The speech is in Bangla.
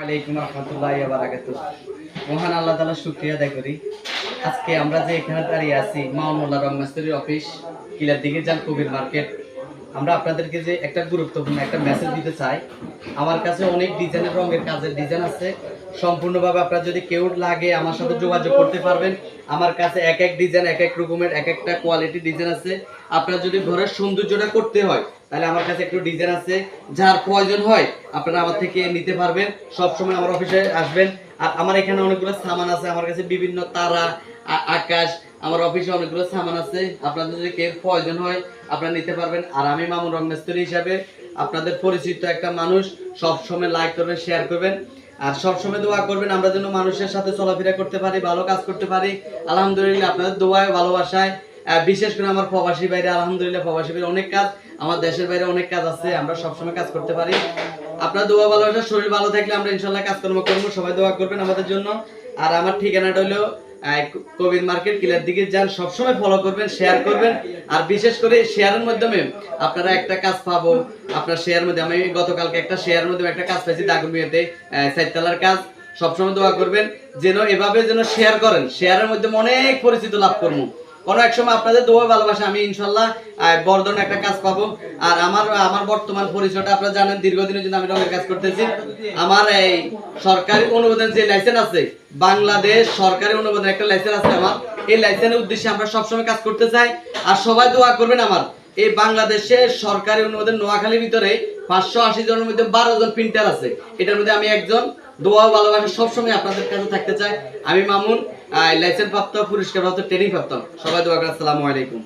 আলাইকুম রহমতুল্লাহি ওয়া বারাকাতুহু। মহান আল্লাহ তাআলার শুকরিয়া আদায় করি। আজকে আমরা যে এখানে দাঁড়িয়ে আছি মামুন মোল্লা রং মিস্ত্রির অফিস, কিলার দিকে যান কবির মার্কেট। আমরা আপনাদেরকে যে একটা গুরুত্বপূর্ণ একটা মেসেজ দিতে চাই। আমার কাছে অনেক ডিজাইনের রঙের কাজের ডিজাইন আছে। সম্পূর্ণভাবে আপনারা যদি কেউ লাগে আমার সাথে যোগাযোগ করতে পারবেন। আমার কাছে এক এক ডিজাইন এক এক রকমের এক একটা কোয়ালিটি ডিজাইন আছে। আপনারা যদি ঘরের সৌন্দর্যটা করতে হয় তাহলে আমার কাছে একটু ডিজাইন আছে, যার প্রয়োজন হয় আপনারা আমার থেকে নিতে পারবেন। সব সময় আমার অফিসে আসবেন। আর আমার এখানে অনেকগুলো সামান আছে, আমার কাছে বিভিন্ন তারা, আকাশ, আমার অফিসে অনেকগুলো সামান আছে। আপনাদের যদি কেউ প্রয়োজন হয় আপনারা নিতে পারবেন। আর আমি মামুন রং মিস্ত্রি হিসাবে আপনাদের পরিচিত একটা মানুষ। সব সময় লাইক করবেন, শেয়ার করবেন, আর সব সময় দোয়া করবেন আমরা যেন মানুষের সাথে চলাফেরা করতে পারি, ভালো কাজ করতে পারি। আলহামদুলিল্লাহ আপনাদের দোয়ায় ভালোবাসায়, বিশেষ করে আমার প্রবাসী বাইরে, আলহামদুলিল্লাহ প্রবাসী বাইরে অনেক কাজ, আমার দেশের বাইরে অনেক কাজ আছে, আমরা সবসময় কাজ করতে পারি। আপনার দোয়া ভালোবাসা, শরীর ভালো থাকলে আমরা ইনশাল্লাহ কাজকর্ম করবো। সবাই দোয়া করবেন আমাদের জন্য। আর আমার ঠিকানাটা হলো কবির মার্কেট, কিলার দিকে যান। সবসময় ফলো করবেন, শেয়ার করবেন, আর বিশেষ করে শেয়ারের মাধ্যমে আপনারা একটা কাজ পাবো। আপনার শেয়ার মধ্যে আমি গতকালকে একটা শেয়ারের মধ্যে একটা কাজ পাইছি দাগুমিয়াতে, সাইতলার কাজ। সবসময় দোয়া করবেন যেন এভাবে যেন শেয়ার করেন, শেয়ারের মধ্যে অনেক পরিচিত লাভ করবো। কোনো এক সময় আপনাদের দোয়া ভালোবাসা আমি ইনশাল্লাহ বড় ধরনের একটা কাজ পাবো। আর আমার বর্তমান পরিচয়টা আপনারা জানেন, দীর্ঘদিনের জন্য আমি রঙের কাজ করতেছি। আমার এই সরকারি অনুমোদন যে লাইসেন্স আছে, বাংলাদেশ সরকারি অনুমোদন একটা লাইসেন্স আছে আমার। এই লাইসেন্সের উদ্দেশ্যে আমরা সবসময় কাজ করতে চাই। আর সবাই দোয়া করবেন আমার এই বাংলাদেশে সরকারি অনুমোদন নোয়াখালীর ভিতরে 580 জনের মধ্যে 12 জন প্রিন্টার আছে, এটার মধ্যে আমি একজন। দোয়া ভালোবাসা সবসময় আপনাদের কাছে থাকতে চাই। আমি মামুন, লাইসেন্স প্রাপ্ত, পুরস্কার প্রাপ্ত, ট্রেনিং প্রাপ্ত। সবাই দোয়া করেন। আসসালামু আলাইকুম।